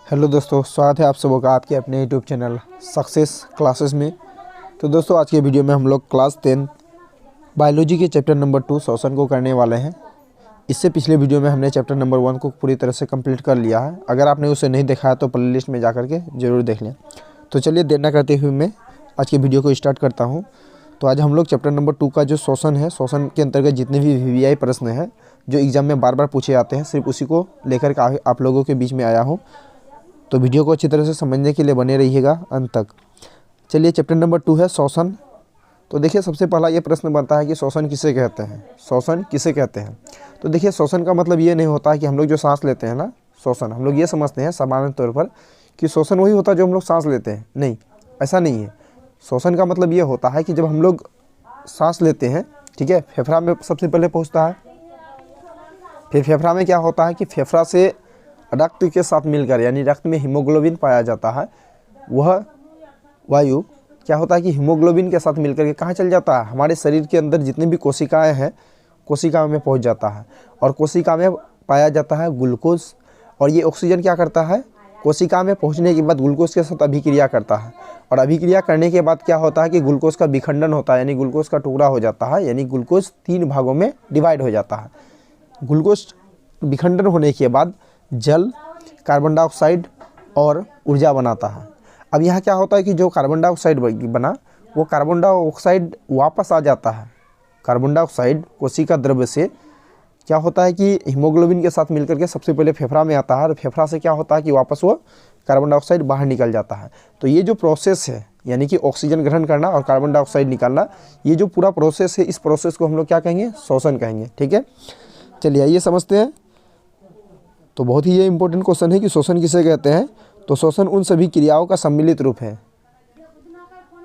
Hello दोस्तों, स्वागत है आप सबों का आपके अपने यूट्यूब चैनल सक्सेस क्लासेस में। तो दोस्तों, आज के वीडियो में हम लोग क्लास 10 बायोलॉजी के चैप्टर नंबर 2 श्वसन को करने वाले हैं। इससे पिछले वीडियो में हमने चैप्टर नंबर 1 को पूरी तरह से कंप्लीट कर लिया है। अगर आपने उसे नहीं देखा है तो प्लेलिस्ट में जाकर के ज़रूर देख लें। तो चलिए, देर न करते हुए मैं आज के वीडियो को स्टार्ट करता हूँ। तो आज हम लोग चैप्टर नंबर 2 का जो श्वसन है, श्वसन के अंतर्गत जितने भी वीवीआई प्रश्न हैं जो एग्ज़ाम में बार बार पूछे जाते हैं, सिर्फ उसी को लेकर के आप लोगों के बीच में आया हूँ। तो वीडियो को अच्छी तरह से समझने के लिए बने रहिएगा अंत तक। चलिए, चैप्टर नंबर 2 है श्वसन। तो देखिए, सबसे पहला ये प्रश्न बनता है कि श्वसन किसे कहते हैं। श्वसन किसे कहते हैं? तो देखिए, श्वसन का मतलब ये नहीं होता है कि हम लोग जो सांस लेते हैं ना, श्वसन हम लोग ये समझते हैं सामान्य तौर पर कि श्वसन वही होता है जो हम लोग सांस लेते हैं। नहीं, ऐसा नहीं है। श्वसन का मतलब ये होता है कि जब हम लोग सांस लेते हैं, ठीक है, फेफड़ा में सबसे पहले पहुँचता है। फिर फेफड़ा में क्या होता है कि फेफड़ा से रक्त के साथ मिलकर, यानी रक्त में हीमोग्लोबिन पाया जाता है, वह वायु क्या होता है कि हीमोग्लोबिन के साथ मिलकर के कहाँ चल जाता है, हमारे शरीर के अंदर जितनी भी कोशिकाएं हैं, कोशिका में पहुंच जाता है। और कोशिका में पाया जाता है ग्लूकोज। और ये ऑक्सीजन क्या करता है, कोशिका में पहुंचने के बाद ग्लूकोज के साथ अभिक्रिया करता है। और अभिक्रिया करने के बाद क्या होता है कि ग्लूकोज का विखंडन होता है, यानी ग्लूकोज का टुकड़ा हो जाता है, यानी ग्लूकोज 3 भागों में डिवाइड हो जाता है। ग्लूकोज विखंडन होने के बाद जल, कार्बन डाइऑक्साइड और ऊर्जा बनाता है। अब यहाँ क्या होता है कि जो कार्बन डाइऑक्साइड बना, वो कार्बन डाइऑक्साइड वापस आ जाता है। कार्बन डाइऑक्साइड कोशिका द्रव्य से क्या होता है कि हीमोग्लोबिन के साथ मिलकर के सबसे पहले फेफड़ा में आता है, और फेफड़ा से क्या होता है कि वापस वो कार्बन डाइऑक्साइड बाहर निकल जाता है। तो ये जो प्रोसेस है, यानी कि ऑक्सीजन ग्रहण करना और कार्बन डाइऑक्साइड निकालना, ये जो पूरा प्रोसेस है, इस प्रोसेस को हम लोग क्या कहेंगे, श्वसन कहेंगे। ठीक है, चलिए आइए समझते हैं। तो बहुत ही ये इंपॉर्टेंट क्वेश्चन है कि श्वसन किसे कहते हैं। तो श्वसन उन सभी क्रियाओं का सम्मिलित रूप है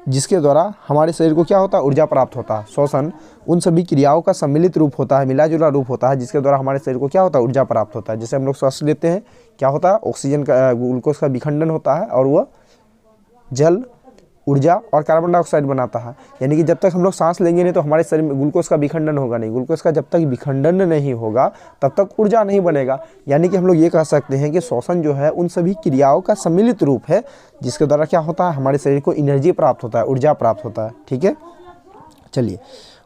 जिसके द्वारा हमारे शरीर को क्या होता है, ऊर्जा प्राप्त होता है। श्वसन उन सभी क्रियाओं का सम्मिलित रूप होता है, मिला जुला रूप होता है, जिसके द्वारा हमारे शरीर को क्या होता है, ऊर्जा प्राप्त होता है। जैसे हम लोग श्वास लेते हैं, क्या होता है, ऑक्सीजन का, ग्लूकोज का विखंडन होता है, और वह जल, ऊर्जा और कार्बन डाइऑक्साइड बनाता है। यानी कि जब तक हम लोग सांस लेंगे नहीं तो हमारे शरीर में ग्लूकोज का विखंडन होगा नहीं। ग्लूकोज का जब तक विखंडन नहीं होगा तब तक ऊर्जा नहीं बनेगा। यानी कि हम लोग ये कह सकते हैं कि श्वसन जो है उन सभी क्रियाओं का सम्मिलित रूप है जिसके द्वारा क्या होता है, हमारे शरीर को एनर्जी प्राप्त होता है, ऊर्जा प्राप्त होता है। ठीक है, चलिए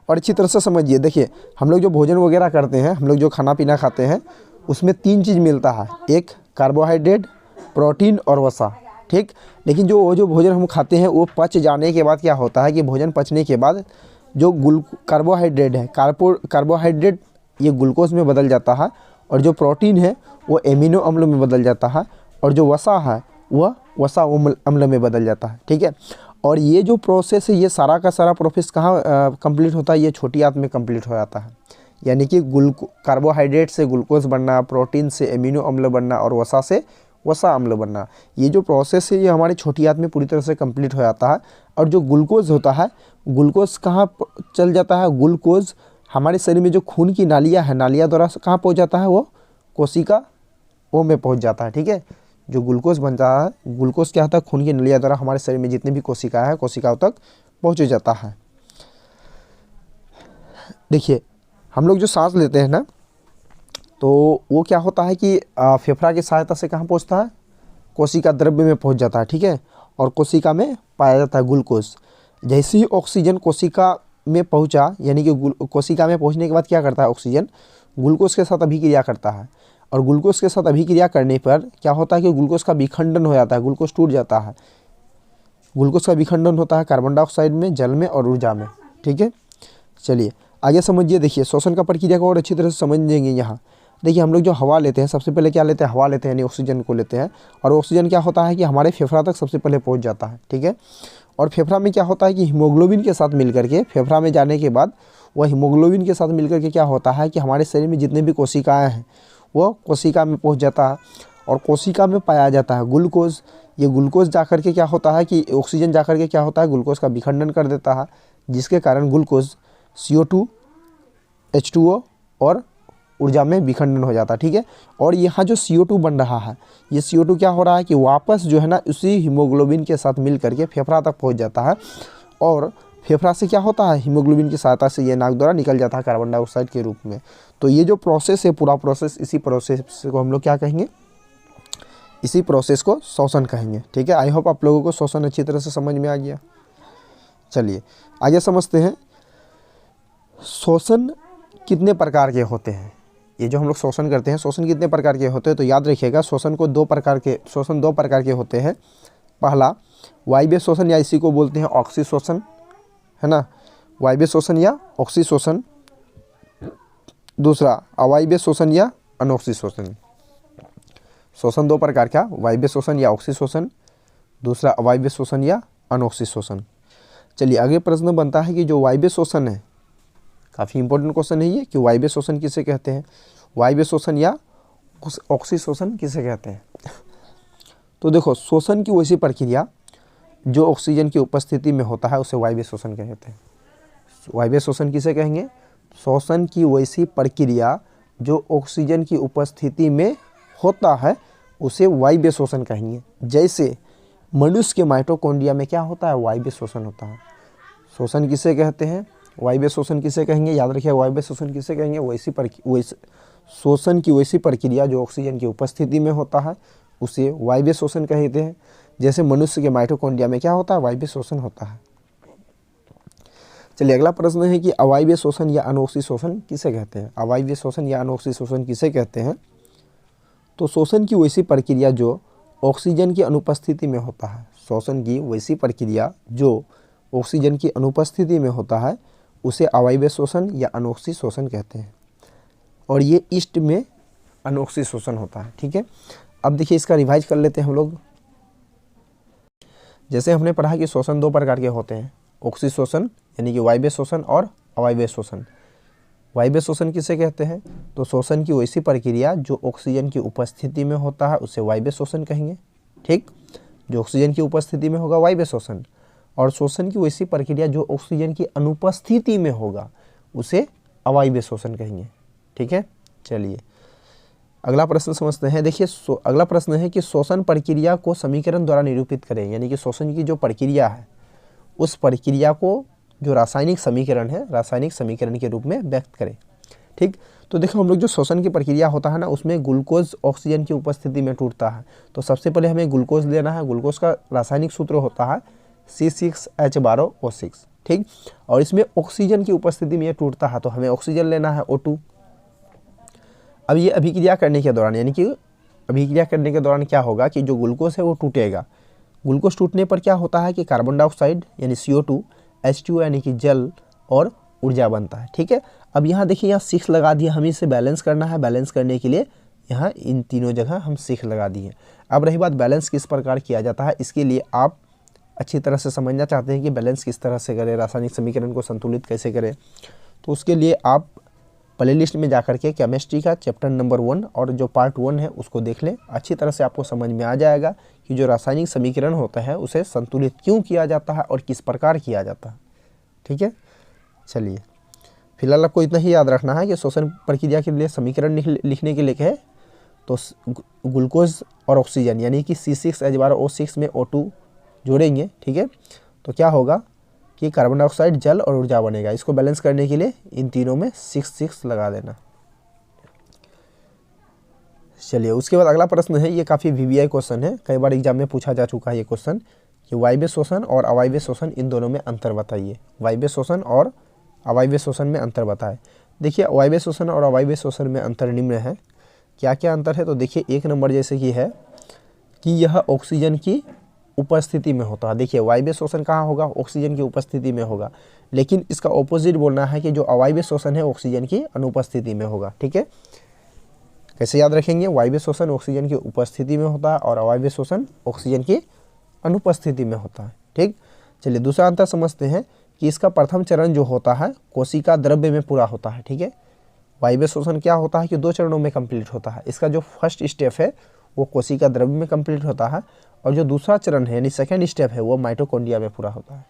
और अच्छी तरह से समझिए। देखिए, हम लोग जो भोजन वगैरह करते हैं, हम लोग जो खाना पीना खाते हैं, उसमें 3 चीज़ मिलता है। एक कार्बोहाइड्रेट, प्रोटीन और वसा। ठीक, लेकिन जो भोजन हम खाते हैं वो पच जाने के बाद क्या होता है कि भोजन पचने के बाद जो कार्बोहाइड्रेट है, कार्बोहाइड्रेट ये ग्लूकोज में बदल जाता है, और जो प्रोटीन है वो एमिनो अम्ल में बदल जाता है, और जो वसा है वह वसा अम्ल में बदल जाता है। ठीक है, और ये जो प्रोसेस है, ये सारा का सारा प्रोसेस कहाँ कंप्लीट होता है, ये छोटी आंत में कंप्लीट हो जाता है। यानी कि कार्बोहाइड्रेट से ग्लूकोज बनना, प्रोटीन से एमिनो अम्ल बनना और वसा से वसा अम्ल बनना, ये जो प्रोसेस है ये हमारी छोटी आंत में पूरी तरह से कंप्लीट हो जाता है। और जो ग्लूकोज होता है, ग्लूकोज कहाँ चल जाता है, ग्लूकोज हमारे शरीर में जो खून की नालियाँ है, नालियाँ द्वारा कहाँ पहुँच जाता है, वो कोशिका वो में पहुँच जाता है। ठीक है, जो ग्लूकोज बनता है, ग्लूकोज क्या होता है, खून की नालियाँ द्वारा हमारे शरीर में जितनी भी कोशिकाएँ हैं, कोशिकाओं तक पहुँच जाता है। देखिए, हम लोग जो सांस लेते हैं ना, तो वो क्या होता है कि फेफड़ा की सहायता से कहाँ पहुँचता है, कोशिका द्रव्य में पहुँच जाता है। ठीक है, और कोशिका में पाया जाता है ग्लूकोज। जैसे ही ऑक्सीजन कोशिका में पहुँचा, यानी कि कोशिका में पहुँचने के बाद क्या करता है, ऑक्सीजन ग्लूकोज के साथ अभिक्रिया करता है, और ग्लूकोज के साथ अभिक्रिया करने पर क्या होता है कि ग्लूकोज का विखंडन हो जाता है, ग्लूकोज टूट जाता है। ग्लूकोज का विखंडन होता है कार्बन डाइऑक्साइड में, जल में और ऊर्जा में। ठीक है, चलिए आगे समझिए। देखिए, श्वसन का प्रक्रिया को और अच्छी तरह से समझेंगे। यहाँ देखिए, हम लोग जो हवा लेते हैं, सबसे पहले क्या लेते हैं, हवा लेते हैं, यानी ऑक्सीजन को लेते हैं। और ऑक्सीजन क्या होता है कि हमारे फेफड़ा तक सबसे पहले पहुंच जाता है। ठीक है, और फेफड़ा में क्या होता है कि हीमोग्लोबिन के साथ मिलकर के, फेफड़ा में जाने के बाद वह हीमोग्लोबिन के साथ मिलकर के क्या होता है कि हमारे शरीर में जितने भी कोशिकाएँ हैं वो कोशिका में पहुँच जाता है, और कोशिका में पाया जाता है ग्लूकोज। ये ग्लूकोज जा कर के क्या होता है कि ऑक्सीजन जा कर के क्या होता है, ग्लूकोज का विखंडन कर देता है, जिसके कारण ग्लूकोज CO2, H2O और ऊर्जा में विखंडन हो जाता है। ठीक है, और यहाँ जो CO2 बन रहा है, ये CO2 क्या हो रहा है कि वापस जो है ना, उसी हीमोग्लोबिन के साथ मिल करके फेफड़ा तक पहुँच जाता है, और फेफड़ा से क्या होता है, हीमोग्लोबिन की सहायता से ये नाक द्वारा निकल जाता है कार्बन डाइऑक्साइड के रूप में। तो ये जो प्रोसेस है, पूरा प्रोसेस, इसी प्रोसेस को हम लोग क्या कहेंगे, इसी प्रोसेस को श्वसन कहेंगे। ठीक है, आई होप आप लोगों को श्वसन अच्छी तरह से समझ में आ गया। चलिए आगे समझते हैं श्वसन कितने प्रकार के होते हैं। ये जो हम लोग श्वसन करते हैं, श्वसन कितने प्रकार के होते हैं, तो याद रखिएगा श्वसन दो प्रकार के होते हैं। पहला वायवीय श्वसन या इसी को बोलते हैं ऑक्सी श्वसन, है ना, वायवीय श्वसन या ऑक्सी श्वसन। दूसरा अवायवीय श्वसन या अनोक्सी श्वसन। श्वसन दो प्रकार का, वायवीय श्वसन या ऑक्सी श्वसन, दूसरा अवायवीय श्वसन या अनोक्सी श्वसन। चलिए आगे प्रश्न बनता है कि जो वायवीय श्वसन है, काफ़ी इंपॉर्टेंट क्वेश्चन है ये, कि वायवीय श्वसन किसे कहते हैं, वायवीय श्वसन या ऑक्सी श्वसन किसे कहते हैं। तो देखो श्वसन की वैसी प्रक्रिया जो ऑक्सीजन की उपस्थिति में होता है उसे वायवीय श्वसन कहते हैं। वायवीय श्वसन किसे कहेंगे, श्वसन की वैसी प्रक्रिया जो ऑक्सीजन की उपस्थिति में होता है उसे वायवीय श्वसन कहेंगे। जैसे मनुष्य के माइटोकॉन्ड्रिया में क्या होता है, वायवीय श्वसन होता है। श्वसन किसे कहते हैं, वायवीय श्वसन किसे कहेंगे, याद रखिए वायवीय श्वसन किसे कहेंगे, वैसी श्वसन की वैसी प्रक्रिया जो ऑक्सीजन की उपस्थिति में होता है उसे वायवीय श्वसन कहते हैं। जैसे मनुष्य के माइटोकॉन्ड्रिया में क्या होता है, वायवीय श्वसन होता है। चलिए अगला प्रश्न है कि अवायवीय श्वसन या अनोक्सी श्वसन किसे कहते हैं। अवायवीय श्वसन या अनोक्सी श्वसन किसे कहते हैं, तो श्वसन की वैसी प्रक्रिया जो ऑक्सीजन की अनुपस्थिति में होता है। श्वसन की वैसी प्रक्रिया जो ऑक्सीजन की अनुपस्थिति में होता है उसे अवायवीय श्वसन या अनोक्सी श्वसन कहते हैं, और ये ईस्ट में अनोक्सी श्वसन होता है। ठीक है, अब देखिए इसका रिवाइज कर लेते हैं हम लोग। जैसे हमने पढ़ा कि श्वसन दो प्रकार के होते हैं, ऑक्सी श्वसन यानी कि वायवीय श्वसन और अवायवीय श्वसन। वायवीय श्वसन किसे कहते हैं, तो श्वसन की वैसी प्रक्रिया जो ऑक्सीजन की उपस्थिति में होता है उसे वायवीय श्वसन कहेंगे। ठीक, जो ऑक्सीजन की उपस्थिति में होगा वायवीय श्वसन, और श्वसन की वैसी प्रक्रिया जो ऑक्सीजन की अनुपस्थिति में होगा उसे अवायवीय श्वसन कहेंगे। ठीक है, चलिए अगला प्रश्न समझते हैं। देखिए अगला प्रश्न है कि श्वसन प्रक्रिया को समीकरण द्वारा निरूपित करें, यानी कि श्वसन की जो प्रक्रिया है उस प्रक्रिया को जो रासायनिक समीकरण है, रासायनिक समीकरण के रूप में व्यक्त करें। ठीक, तो देखो हम लोग जो श्वसन की प्रक्रिया होता है ना उसमें ग्लूकोज ऑक्सीजन की उपस्थिति में टूटता है। तो सबसे पहले हमें ग्लूकोज लेना है। ग्लूकोज का रासायनिक सूत्र होता है C6H12O6। ठीक, और इसमें ऑक्सीजन की उपस्थिति में ये टूटता है तो हमें ऑक्सीजन लेना है O2। अब ये अभिक्रिया करने के दौरान, यानी कि अभिक्रिया करने के दौरान क्या होगा कि जो ग्लूकोज है वो टूटेगा। ग्लूकोज टूटने पर क्या होता है कि कार्बन डाइऑक्साइड यानी CO2, H2 यानी कि जल और ऊर्जा बनता है। ठीक है, अब यहाँ देखिए यहाँ 6 लगा दिया, हमें इसे बैलेंस करना है। बैलेंस करने के लिए यहाँ इन तीनों जगह हम 6 लगा दिए। अब रही बात बैलेंस किस प्रकार किया जाता है, इसके लिए आप अच्छी तरह से समझना चाहते हैं कि बैलेंस किस तरह से करें, रासायनिक समीकरण को संतुलित कैसे करें, तो उसके लिए आप प्ले लिस्ट में जाकर के केमिस्ट्री का चैप्टर नंबर 1 और जो पार्ट 1 है उसको देख लें। अच्छी तरह से आपको समझ में आ जाएगा कि जो रासायनिक समीकरण होता है उसे संतुलित क्यों किया जाता है और किस प्रकार किया जाता है। ठीक है, चलिए फिलहाल आपको इतना ही याद रखना है कि श्वसन प्रक्रिया के लिए समीकरण लिखने के लिए है तो ग्लूकोज और ऑक्सीजन यानी कि C6H12O6 में O2 जोड़ेंगे। ठीक है, तो क्या होगा कि कार्बन डाइऑक्साइड, जल और ऊर्जा बनेगा। इसको बैलेंस करने के लिए इन तीनों में 6 लगा देना। चलिए उसके बाद अगला प्रश्न है, ये काफ़ी VVI क्वेश्चन है, कई बार एग्जाम में पूछा जा चुका है ये क्वेश्चन कि वायवीय श्वसन और अवायवीय श्वसन इन दोनों में अंतर बताइए। वायवीय श्वसन और अवायवीय श्वसन में अंतर बताएं। देखिए वायवीय श्वसन और अवायवीय श्वसन में अंतर निम्न है। क्या क्या अंतर है, तो देखिए 1 नंबर जैसे कि है कि यह ऑक्सीजन की उपस्थिति में होता है। देखिए वायवीय श्वसन कहाँ होगा, ऑक्सीजन की उपस्थिति में होगा, लेकिन इसका ऑपोजिट बोलना है कि जो अवायवीय श्वसन है ऑक्सीजन की अनुपस्थिति में होगा। ठीक है, कैसे याद रखेंगे, वायवीय श्वसन ऑक्सीजन की उपस्थिति में होता है और अवायवीय श्वसन ऑक्सीजन की अनुपस्थिति में होता है। ठीक, चलिए दूसरा अंतर समझते हैं कि इसका प्रथम चरण जो होता है कोशिका द्रव्य में पूरा होता है। ठीक है, वायवीय श्वसन क्या होता है कि 2 चरणों में कंप्लीट होता है। इसका जो फर्स्ट स्टेप है वो कोशिका द्रव्य में कंप्लीट होता है और जो दूसरा चरण है यानी सेकेंड स्टेप है वो माइटोकॉन्ड्रिया में पूरा होता है।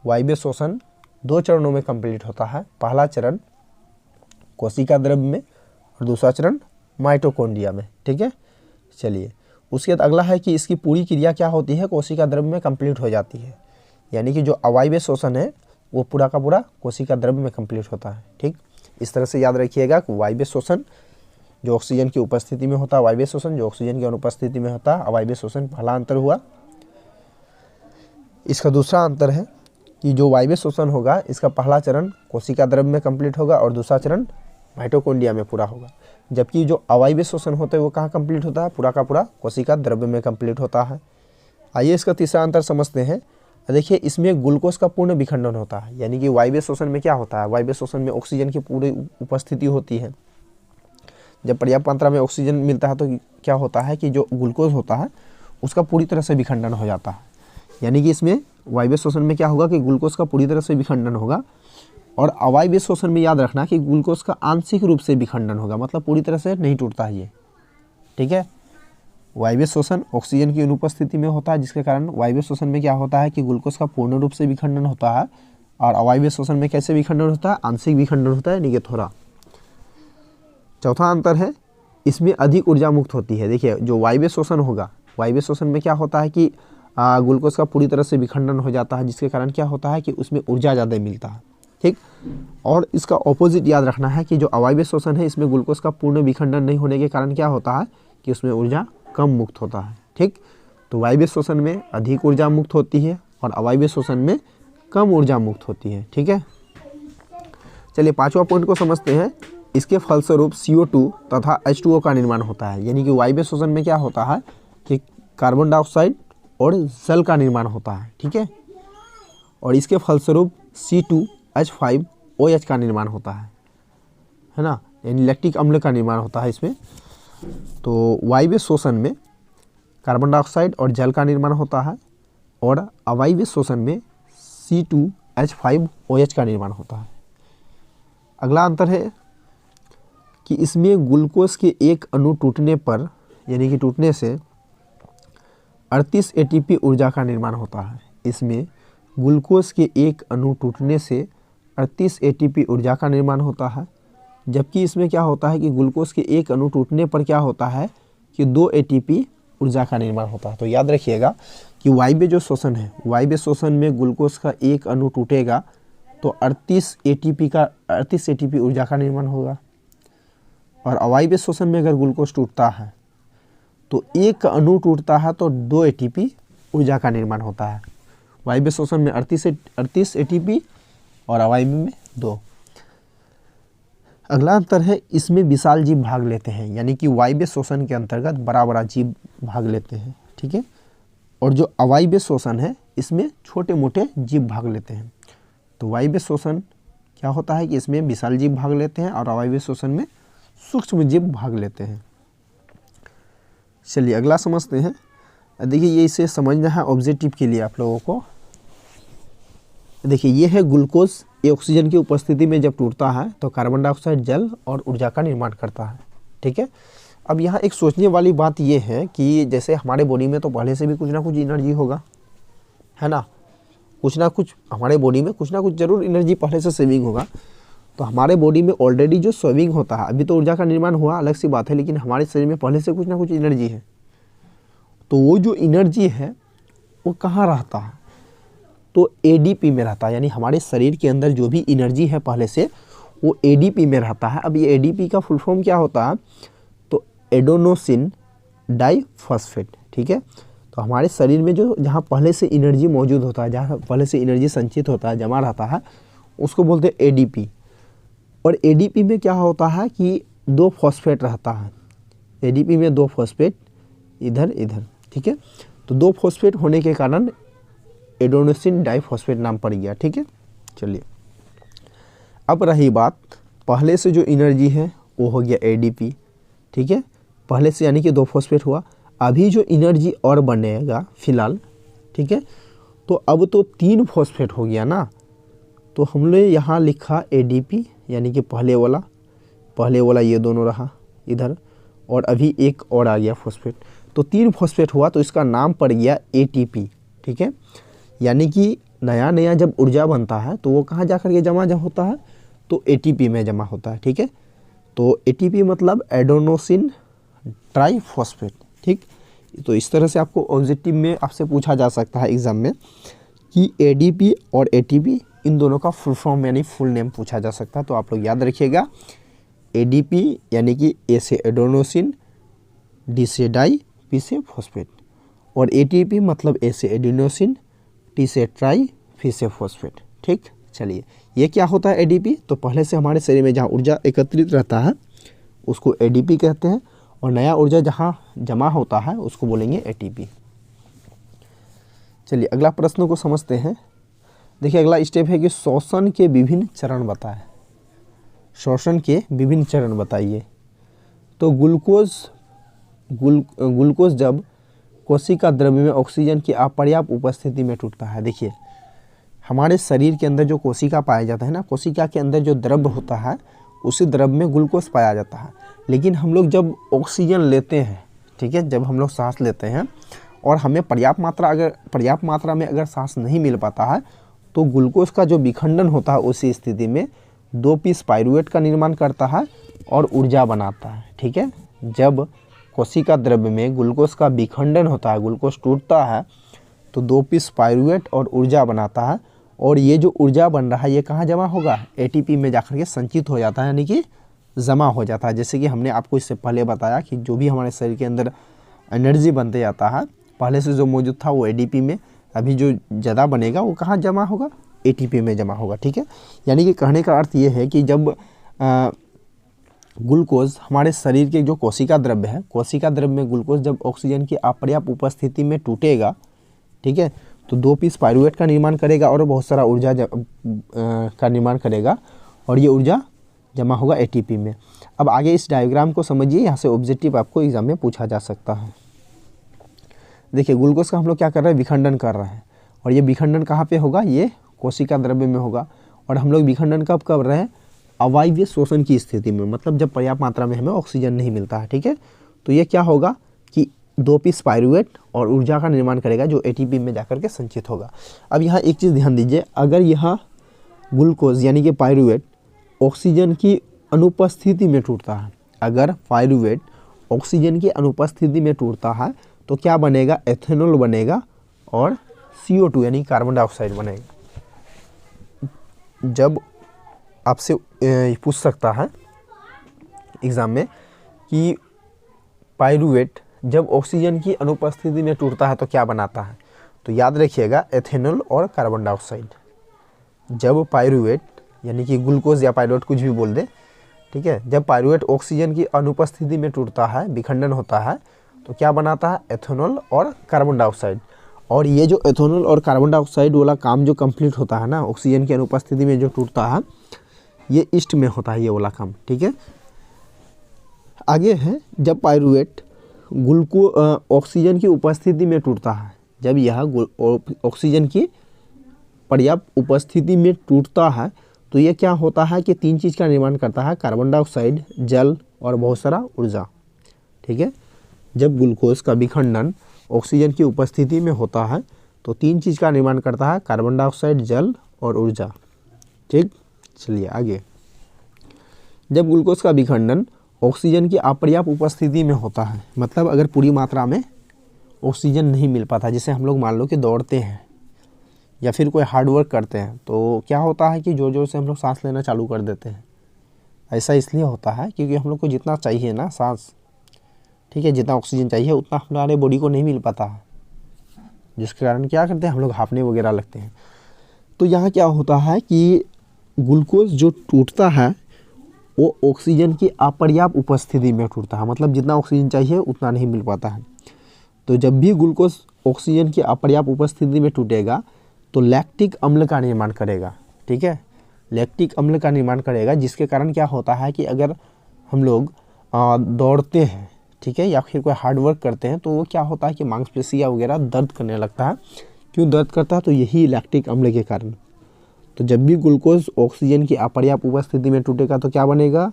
वायवीय श्वसन 2 चरणों में कंप्लीट होता है। पहला चरण कोशिका द्रव्य में और दूसरा चरण माइटोकॉन्ड्रिया में। ठीक है, चलिए उसके बाद अगला है कि इसकी पूरी क्रिया क्या होती है, कोशिका द्रव्य में कंप्लीट हो जाती है। यानी कि जो अवायवीय श्वसन है वो पूरा का पूरा कोशिका द्रव्य में कंप्लीट होता है। ठीक, इस तरह से याद रखिएगा कि वायवीय श्वसन जो ऑक्सीजन की उपस्थिति में होता है अवायवीय श्वसन, जो ऑक्सीजन की अनुपस्थिति में होता है अवायवीय श्वसन। पहला अंतर हुआ। इसका दूसरा अंतर है कि जो वायवीय श्वसन होगा इसका पहला चरण कोशिका द्रव्य में कंप्लीट होगा और दूसरा चरण माइटोकॉन्ड्रिया में पूरा होगा, जबकि जो अवायवीय श्वसन होता है वो कहाँ कंप्लीट होता है, पूरा का पूरा कोशिका द्रव्य में कंप्लीट होता है। आइए इसका तीसरा अंतर समझते हैं। देखिए इसमें ग्लूकोज का पूर्ण विखंडन होता है, यानी कि वायवीय श्वसन में क्या होता है, वायवीय श्वसन में ऑक्सीजन की पूरी उपस्थिति होती है। जब पर्याप्त मात्रा में ऑक्सीजन मिलता है तो क्या होता है कि जो ग्लूकोज होता है उसका पूरी तरह से विखंडन हो जाता है, यानी कि इसमें वायवीय श्वसन में क्या होगा कि ग्लूकोज का पूरी तरह से विखंडन होगा, और अवायवीय श्वसन में याद रखना कि ग्लूकोज का आंशिक रूप से विखंडन होगा, मतलब पूरी तरह से नहीं टूटता है ये, ठीक है। वायवीय श्वसन ऑक्सीजन की अनुपस्थिति में होता है, जिसके कारण वायवीय श्वसन में क्या होता है कि ग्लूकोज का पूर्ण रूप से विखंडन होता है, और अवायवीय श्वसन में कैसे विखंडन होता है, आंशिक विखंडन होता है, यानी कि थोड़ा। चौथा अंतर है इसमें अधिक ऊर्जा मुक्त होती है। देखिए जो वायवीय श्वसन होगा, वायवीय श्वसन में क्या होता है कि ग्लूकोज का पूरी तरह से विखंडन हो जाता है, जिसके कारण क्या होता है कि उसमें ऊर्जा ज़्यादा मिलता है, ठीक। और इसका ऑपोजिट याद रखना है कि जो अवायवीय श्वसन है इसमें ग्लूकोज का पूर्ण विखंडन नहीं होने के कारण क्या होता है कि उसमें ऊर्जा कम मुक्त होता है, ठीक। तो वायवीय श्वसन में अधिक ऊर्जा मुक्त होती है और अवायवीय श्वसन में कम ऊर्जा मुक्त होती है, ठीक है। चलिए पांचवा पॉइंट को समझते हैं। इसके फलस्वरूप CO2 तथा H2O का निर्माण होता है, यानी कि वायवीय श्वसन में क्या होता है कि कार्बन डाइऑक्साइड और जल का निर्माण होता है, ठीक है। और इसके फलस्वरूप C2H5OH का निर्माण होता है ना, यानी लैक्टिक अम्ल का निर्माण होता है इसमें। तो वायवीय श्वसन में कार्बन डाइऑक्साइड और जल का निर्माण होता है, और अवायवीय श्वसन में C2H5OH का निर्माण होता है। अगला अंतर है कि इसमें ग्लूकोज के एक अणु टूटने पर, यानी कि टूटने से 38 ATP ऊर्जा का निर्माण होता है। इसमें ग्लूकोज के एक अणु टूटने से 38 ATP ऊर्जा का निर्माण होता है, जबकि इसमें क्या होता है कि ग्लूकोज के एक अणु टूटने पर क्या होता है कि 2 ATP ऊर्जा का निर्माण होता है। तो याद रखिएगा कि वायवीय जो श्वसन है, वायवीय श्वसन में ग्लूकोज का एक अणु टूटेगा तो 38 ATP ऊर्जा का निर्माण होगा, और अवायवीय श्वसन में अगर ग्लूकोज टूटता है तो एक अणु टूटता है तो 2 ATP ऊर्जा का निर्माण होता है। वायवीय श्वसन में 38 ATP और अवायवीय में 2। अगला अंतर है इसमें विशाल जीव भाग लेते हैं, यानी कि वायवीय श्वसन के अंतर्गत बड़ा बड़ा जीव भाग लेते हैं, ठीक है। और जो अवायवीय श्वसन है इसमें छोटे मोटे जीव भाग लेते हैं। तो वायवीय श्वसन क्या होता है कि इसमें विशाल जीव भाग लेते हैं और अवायवीय श्वसन में सूक्ष्म जीव भाग लेते हैं। चलिए अगला समझते हैं। देखिए ये इसे समझना है ऑब्जेक्टिव के लिए आप लोगों को। देखिए ये है ग्लूकोज, ये ऑक्सीजन की उपस्थिति में जब टूटता है तो कार्बन डाइऑक्साइड जल और ऊर्जा का निर्माण करता है, ठीक है। अब यहाँ एक सोचने वाली बात ये है कि जैसे हमारे बॉडी में तो पहले से भी कुछ ना कुछ एनर्जी होगा, है ना, कुछ ना कुछ हमारे बॉडी में कुछ ना कुछ जरूर एनर्जी पहले से सेविंग होगा। तो हमारे बॉडी में ऑलरेडी जो सेविंग होता है, अभी तो ऊर्जा का निर्माण हुआ अलग सी बात है, लेकिन हमारे शरीर में पहले से कुछ ना कुछ एनर्जी है। तो वो जो एनर्जी है वो कहाँ रहता है, तो ADP में रहता है, यानी हमारे शरीर के अंदर जो भी एनर्जी है पहले से वो ADP में रहता है। अब ये ADP का फुल फॉर्म क्या होता है, तो एडेनोसिन डाइफॉस्फेट, ठीक है। तो हमारे शरीर में जो जहाँ पहले से एनर्जी मौजूद होता है, जहाँ पहले से एनर्जी संचित होता है, जमा रहता है, उसको बोलते हैं ADP। और ADP में क्या होता है कि 2 फॉस्फेट रहता है, ADP में 2 फॉस्फेट इधर इधर, ठीक है। तो 2 फॉस्फेट होने के कारण एडेनोसिन डाइफॉस्फेट नाम पड़ गया, ठीक है। चलिए अब रही बात, पहले से जो एनर्जी है वो हो गया ADP, ठीक है, पहले से, यानी कि 2 फॉस्फेट हुआ। अभी जो एनर्जी और बनेगा फिलहाल, ठीक है, तो अब तो 3 फॉस्फेट हो गया ना, तो हमने यहाँ लिखा ADP, यानी कि पहले वाला ये दोनों रहा इधर, और अभी एक और आ गया फॉस्फेट, तो 3 फॉस्फेट हुआ, तो इसका नाम पड़ गया ATP, ठीक है। यानी कि नया नया जब ऊर्जा बनता है तो वो कहाँ जा कर के जमा होता है, तो ATP में जमा होता है, ठीक है। तो ATP मतलब एडेनोसिन ट्राइफॉस्फेट, ठीक। तो इस तरह से आपको ऑब्जेक्टिव में आपसे पूछा जा सकता है एग्जाम में कि ADP और ATP इन दोनों का फुल फॉर्म यानी फुल नेम पूछा जा सकता है। तो आप लोग याद रखिएगा ADP यानी कि A से एडेनोसिन, D से डाई, P से फॉस्फेट, और ATP मतलब A से एडिनोसिन, T से ट्राई, P से फॉस्फेट। ठीक, चलिए ये क्या होता है ADP? तो पहले से हमारे शरीर में जहाँ ऊर्जा एकत्रित रहता है उसको ADP कहते हैं, और नया ऊर्जा जहाँ जमा होता है उसको बोलेंगे ATP। चलिए अगला प्रश्न को समझते हैं। देखिए अगला स्टेप है कि श्वसन के विभिन्न चरण बताएं। श्वसन के विभिन्न चरण बताइए। तो ग्लूकोज जब कोशिका द्रव्य में ऑक्सीजन की अपर्याप्त उपस्थिति में टूटता है। देखिए हमारे शरीर के अंदर जो कोशिका पाया जाता है ना, कोशिका के अंदर जो द्रव्य होता है उसी द्रव्य में ग्लूकोज पाया जाता है। लेकिन हम लोग जब ऑक्सीजन लेते हैं, ठीक है, जब हम लोग सांस लेते हैं और हमें पर्याप्त मात्रा में अगर सांस नहीं मिल पाता है तो ग्लूकोज का जो विखंडन होता है उसी स्थिति में 2 पीस पाइरूवेट का निर्माण करता है और ऊर्जा बनाता है। ठीक है, जब कोशिका द्रव्य में ग्लूकोज का विखंडन होता है, ग्लूकोज टूटता है तो 2 पीस पाइरूवेट और ऊर्जा बनाता है, और ये जो ऊर्जा बन रहा है ये कहाँ जमा होगा? ATP में जाकर के संचित हो जाता है, यानी कि जमा हो जाता है। जैसे कि हमने आपको इससे पहले बताया कि जो भी हमारे शरीर के अंदर एनर्जी बनते जाता है पहले से जो मौजूद था वो ADP में, अभी जो ज़्यादा बनेगा वो कहाँ जमा होगा? ATP में जमा होगा। ठीक है, यानी कि कहने का अर्थ ये है कि जब ग्लूकोज हमारे शरीर के जो कोशिका द्रव्य है, कोशिका द्रव्य में ग्लूकोज जब ऑक्सीजन की अपर्याप्त उपस्थिति में टूटेगा, ठीक है, तो 2 पीस पाइरूवेट का निर्माण करेगा और बहुत सारा ऊर्जा का निर्माण करेगा, और ये ऊर्जा जमा होगा ATP में। अब आगे इस डायग्राम को समझिए, यहाँ से ऑब्जेक्टिव आपको एग्जाम में पूछा जा सकता है। देखिए ग्लूकोज का हम लोग क्या कर रहे हैं? विखंडन कर रहे हैं, और ये विखंडन कहाँ पे होगा? ये कोशिका द्रव्य में होगा। और हम लोग विखंडन कब कर रहे हैं? अवायवीय शोषण की स्थिति में, मतलब जब पर्याप्त मात्रा में हमें ऑक्सीजन नहीं मिलता है। ठीक है, तो ये क्या होगा कि 2 पीस पाइरूवेट और ऊर्जा का निर्माण करेगा जो ATP में जाकर के संचित होगा। अब यहाँ एक चीज़ ध्यान दीजिए, अगर यहाँ ग्लूकोज यानी कि पाइरूवेट ऑक्सीजन की अनुपस्थिति में टूटता है, अगर पाइरूवेट ऑक्सीजन की अनुपस्थिति में टूटता है तो क्या बनेगा? एथेनॉल बनेगा और CO2 यानी कार्बन डाइऑक्साइड बनेगा। जब आपसे पूछ सकता है एग्ज़ाम में कि पाइरूवेट जब ऑक्सीजन की अनुपस्थिति में टूटता है तो क्या बनाता है, तो याद रखिएगा एथेनॉल और कार्बन डाइऑक्साइड। जब पाइरूवेट यानी कि ग्लूकोज या पाइरूवेट कुछ भी बोल दे, ठीक है, जब पाइरूवेट ऑक्सीजन की अनुपस्थिति में टूटता है, विखंडन होता है, तो क्या बनाता है? एथेनॉल और कार्बन डाइऑक्साइड। और ये जो एथेनॉल और कार्बन डाइऑक्साइड वाला काम जो कंप्लीट होता है ना, ऑक्सीजन की अनुपस्थिति में जो टूटता है, ये ईस्ट में होता है ये वाला काम। ठीक है, आगे है जब पाइरूवेट ऑक्सीजन की उपस्थिति में टूटता है, जब यह ऑक्सीजन की पर्याप्त उपस्थिति में टूटता है तो ये क्या होता है कि 3 चीज़ का निर्माण करता है, कार्बन डाइऑक्साइड, जल और बहुत सारा ऊर्जा। ठीक है, जब ग्लूकोज का विखंडन ऑक्सीजन की उपस्थिति में होता है तो 3 चीज़ का निर्माण करता है, कार्बन डाइऑक्साइड, जल और ऊर्जा। ठीक, चलिए आगे। जब ग्लूकोज का विखंडन ऑक्सीजन की अपर्याप्त उपस्थिति में होता है, मतलब अगर पूरी मात्रा में ऑक्सीजन नहीं मिल पाता, जैसे हम लोग मान लो कि दौड़ते हैं या फिर कोई हार्ड वर्क करते हैं, तो क्या होता है कि जोर जोर से हम लोग सांस लेना चालू कर देते हैं। ऐसा इसलिए होता है क्योंकि हम लोग को जितना चाहिए ना सांस, ठीक है, जितना ऑक्सीजन चाहिए उतना हमारे बॉडी को नहीं मिल पाता है, जिसके कारण क्या करते हैं हम लोग हांफने वगैरह लगते हैं। तो यहाँ क्या होता है कि ग्लूकोज जो टूटता है वो ऑक्सीजन की अपर्याप्त उपस्थिति में टूटता है, मतलब जितना ऑक्सीजन चाहिए उतना नहीं मिल पाता है। तो जब भी ग्लूकोज ऑक्सीजन की अपर्याप्त उपस्थिति में टूटेगा तो लैक्टिक अम्ल का निर्माण करेगा। ठीक है, लैक्टिक अम्ल का निर्माण करेगा, जिसके कारण क्या होता है कि अगर हम लोग दौड़ते हैं, ठीक है, या फिर कोई हार्ड वर्क करते हैं, तो वो क्या होता है कि मांसपेशियाँ वगैरह दर्द करने लगता है। क्यों दर्द करता है? तो यही लैक्टिक अम्ल के कारण। तो जब भी ग्लूकोज ऑक्सीजन की अपर्याप्त उपस्थिति में टूटेगा तो क्या बनेगा?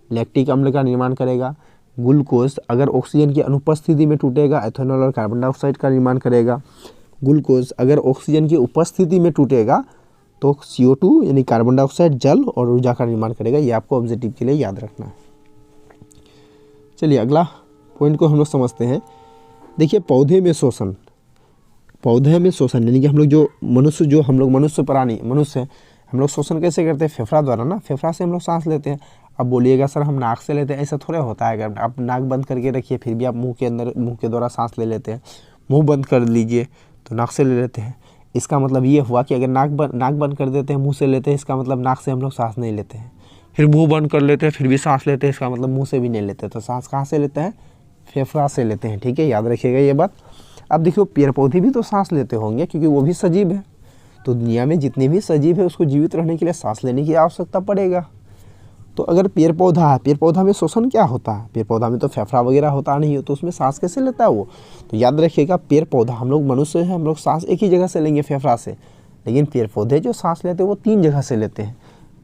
लैक्टिक अम्ल का निर्माण करेगा। ग्लूकोज अगर ऑक्सीजन की अनुपस्थिति में टूटेगा, एथेनॉल और कार्बन डाइऑक्साइड का निर्माण करेगा। ग्लूकोज अगर ऑक्सीजन की उपस्थिति में टूटेगा तो CO2 यानी कार्बन डाइऑक्साइड, जल और ऊर्जा का निर्माण करेगा। ये आपको ऑब्जेक्टिव के लिए याद रखना है। चलिए अगला पॉइंट को हम लोग समझते हैं। देखिए पौधे में शोषण यानी कि हम लोग जो मनुष्य प्राणी हम लोग शोषण कैसे करते हैं? फेफड़ा द्वारा ना, फेफड़ा से हम लोग सांस लेते हैं। अब बोलिएगा सर हम नाक से लेते हैं, ऐसा थोड़ा होता है। अगर आप नाक बंद करके रखिए फिर भी आप मुंह के अंदर मुंह के द्वारा सांस ले लेते हैं, मुंह बंद कर लीजिए तो नाक से ले लेते हैं। इसका मतलब ये हुआ कि अगर नाक बंद कर देते हैं, मुंह से लेते हैं, इसका मतलब नाक से हम लोग सांस नहीं लेते हैं। फिर मुंह बंद कर लेते हैं फिर भी सांस लेते हैं, इसका मतलब मुंह से भी नहीं लेते। तो सांस कहाँ से लेते हैं? फेफड़ा से लेते हैं। ठीक है, याद रखिएगा ये बात। अब देखिए पेड़ पौधे भी तो सांस लेते होंगे क्योंकि वो भी सजीव है। तो दुनिया में जितने भी सजीव है उसको जीवित रहने के लिए सांस लेने की आवश्यकता पड़ेगा। तो अगर पेड़ पौधा है, पेड़ पौधा में श्वसन क्या होता है? पेड़ पौधा में तो फेफड़ा वगैरह होता नहीं है, तो उसमें सांस कैसे लेता है वो? तो याद रखिएगा पेड़ पौधा, हम लोग मनुष्य हैं, हम लोग सांस एक ही जगह से लेंगे, फेफड़ा से। लेकिन पेड़ पौधे जो सांस लेते हैं वो 3 जगह से लेते हैं,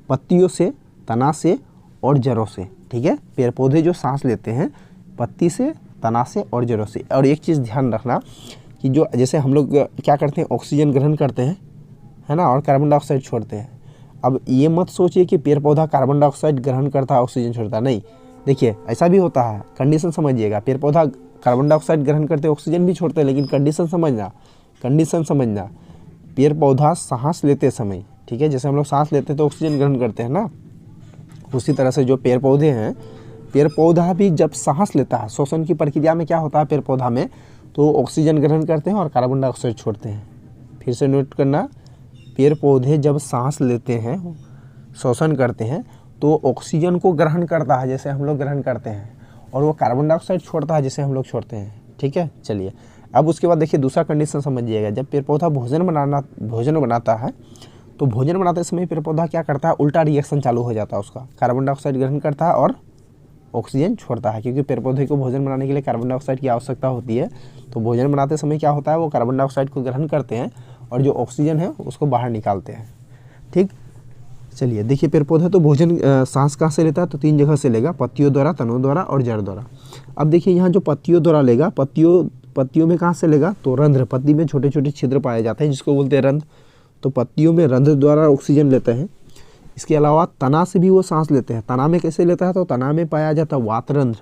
पत्तियों से, तना से और जड़ों से। ठीक है, पेड़ पौधे जो सांस लेते हैं पत्ती से, तना से और जड़ों से। और एक चीज़ ध्यान रखना कि जो जैसे हम लोग क्या करते हैं, ऑक्सीजन ग्रहण करते हैं, है ना, और कार्बन डाइऑक्साइड छोड़ते हैं। अब ये मत सोचिए कि पेड़ पौधा कार्बन डाइऑक्साइड ग्रहण करता है, ऑक्सीजन छोड़ता नहीं। देखिए ऐसा भी होता है, कंडीशन समझिएगा। पेड़ पौधा कार्बन डाइऑक्साइड ग्रहण करते हैं, ऑक्सीजन भी छोड़ते हैं, लेकिन कंडीशन समझना, पेड़ पौधा सांस लेते समय, ठीक है, जैसे हम लोग सांस लेते हैं तो ऑक्सीजन ग्रहण करते हैं ना, उसी तरह से जो पेड़ पौधे हैं, पेड़ पौधा भी जब सांस लेता है, श्वसन की प्रक्रिया में क्या होता है पेड़ पौधा में, तो ऑक्सीजन ग्रहण करते हैं और कार्बन डाइऑक्साइड छोड़ते हैं। फिर से नोट करना, पेड़ पौधे जब सांस लेते हैं, श्वसन करते हैं, तो ऑक्सीजन को ग्रहण करता है जैसे हम लोग ग्रहण करते हैं, और वो कार्बन डाइऑक्साइड छोड़ता है जैसे हम लोग छोड़ते हैं। ठीक है, चलिए अब उसके बाद देखिए दूसरा कंडीशन समझिएगा। जब पेड़ पौधा भोजन बनाता है, तो भोजन बनाते समय पेड़ पौधा क्या करता है, उल्टा रिएक्शन चालू हो जाता है उसका, कार्बन डाइऑक्साइड ग्रहण करता है और ऑक्सीजन छोड़ता है, क्योंकि पेड़ पौधे को भोजन बनाने के लिए कार्बन डाइऑक्साइड की आवश्यकता होती है। तो भोजन बनाते समय क्या होता है, वो कार्बन डाइऑक्साइड को ग्रहण करते हैं और जो ऑक्सीजन है उसको बाहर निकालते हैं। ठीक, चलिए देखिए पेड़ पौधा तो भोजन सांस कहाँ से लेता है, तो 3 जगह से लेगा, पत्तियों द्वारा, तनों द्वारा और जड़ द्वारा। अब देखिए यहाँ जो पत्तियों द्वारा लेगा, पत्तियों में कहाँ से लेगा, तो रंध्र, पत्ती में छोटे छोटे छिद्र पाए जाते हैं जिसको बोलते हैं रंध्र। तो पत्तियों में रंध्र द्वारा ऑक्सीजन लेते हैं। इसके अलावा तना से भी वो सांस लेते हैं। तना में कैसे लेता है, तो तना में पाया जाता है वातरंध्र,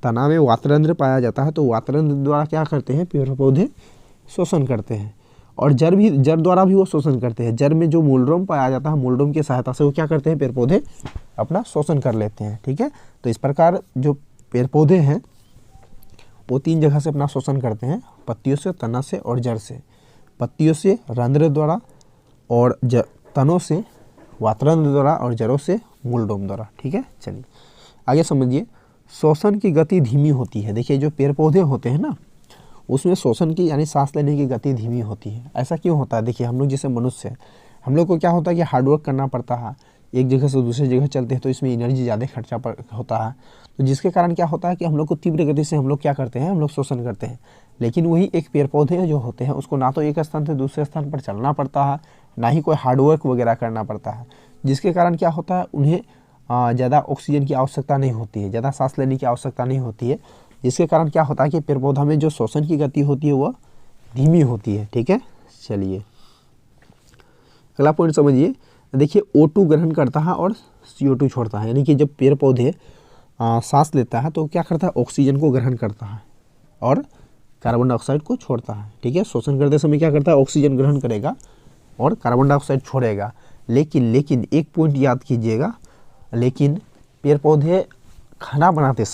तना में वातरंध्र पाया जाता है। तो वातरंध्र द्वारा क्या करते हैं, पेड़ पौधे श्वसन करते हैं। और जड़ द्वारा भी वो श्वसन करते हैं। जड़ में जो मूलरोम पाया जाता है, मूलरोम की सहायता से वो क्या करते हैं, पेड़ पौधे अपना श्वसन कर लेते हैं। ठीक है, तो इस प्रकार जो पेड़ पौधे हैं वो 3 जगह से अपना श्वसन करते हैं, पत्तियों से, तना से और जड़ से। पत्तियों से रंध्र द्वारा, और तनों से वातरंध्र द्वारा, और जड़ों से मूलरोम द्वारा। ठीक है, चलिए आगे समझिए। श्वसन की गति धीमी होती है। देखिए जो पेड़ पौधे होते हैं ना, उसमें श्वसन की यानी सांस लेने की गति धीमी होती है। ऐसा क्यों होता है, देखिए हम लोग जैसे मनुष्य हैं, हम लोग को क्या होता है कि हार्डवर्क करना पड़ता है, एक जगह से दूसरी जगह चलते हैं तो इसमें एनर्जी ज़्यादा खर्चा होता है। तो जिसके कारण क्या होता है कि हम लोग को तीव्र गति से हम लोग क्या करते हैं, हम लोग श्वसन करते हैं। लेकिन वही एक पेड़ पौधे जो होते हैं उसको ना तो एक स्थान से दूसरे स्थान पर चलना पड़ता है, ना ही कोई हार्डवर्क वगैरह करना पड़ता है, जिसके कारण क्या होता है उन्हें ज़्यादा ऑक्सीजन की आवश्यकता नहीं होती है, ज़्यादा सांस लेने की आवश्यकता नहीं होती है। जिसके कारण क्या होता है कि पेड़ पौधा में जो श्वसन की गति होती है वह धीमी होती है। ठीक है, चलिए अगला पॉइंट समझिए। देखिए O2 ग्रहण करता है और CO2 छोड़ता है। यानी कि जब पेड़ पौधे सांस लेता है तो क्या करता है, ऑक्सीजन को ग्रहण करता है और कार्बन डाइऑक्साइड को छोड़ता है। ठीक है, श्वसन करते समय क्या करता है, ऑक्सीजन ग्रहण करेगा और कार्बन डाइऑक्साइड छोड़ेगा। लेकिन एक पॉइंट याद कीजिएगा, लेकिन पेड़ पौधे खाना बनाते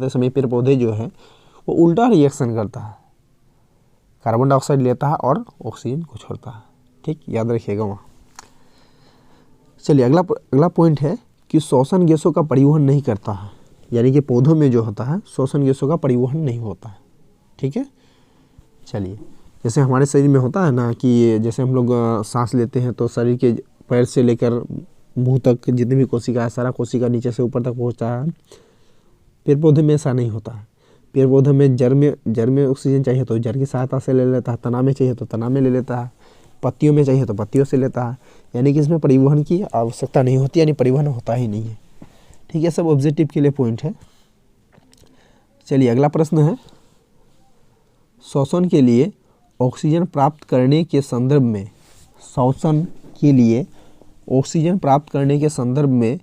समय पेड़ पौधे जो है वो उल्टा रिएक्शन करता है, कार्बन डाइऑक्साइड लेता है और ऑक्सीजन को छोड़ता है। ठीक, याद रखिएगा वहाँ। चलिए अगला पॉइंट है कि श्वसन गैसों का परिवहन नहीं करता है। यानी कि पौधों में जो होता है श्वसन गैसों का परिवहन नहीं होता है। ठीक है, चलिए जैसे हमारे शरीर में होता है ना कि जैसे हम लोग सांस लेते हैं तो शरीर के पैर से लेकर मुंह तक जितनी भी कोशिका है, सारा कोशिका नीचे से ऊपर तक पहुंचता है। पेड़ पौधे में ऐसा नहीं होता है। पेड़ पौधे में जड़ में ऑक्सीजन चाहिए तो जड़ की सहायता से ले लेता है, तना में चाहिए तो तना में ले लेता है, पत्तियों में चाहिए तो पत्तियों से लेता है। यानी कि इसमें परिवहन की आवश्यकता नहीं होती, यानी परिवहन होता ही नहीं है। ठीक है, सब ऑब्जेक्टिव के लिए पॉइंट है। चलिए अगला प्रश्न है, श्वसन के लिए ऑक्सीजन प्राप्त करने के संदर्भ में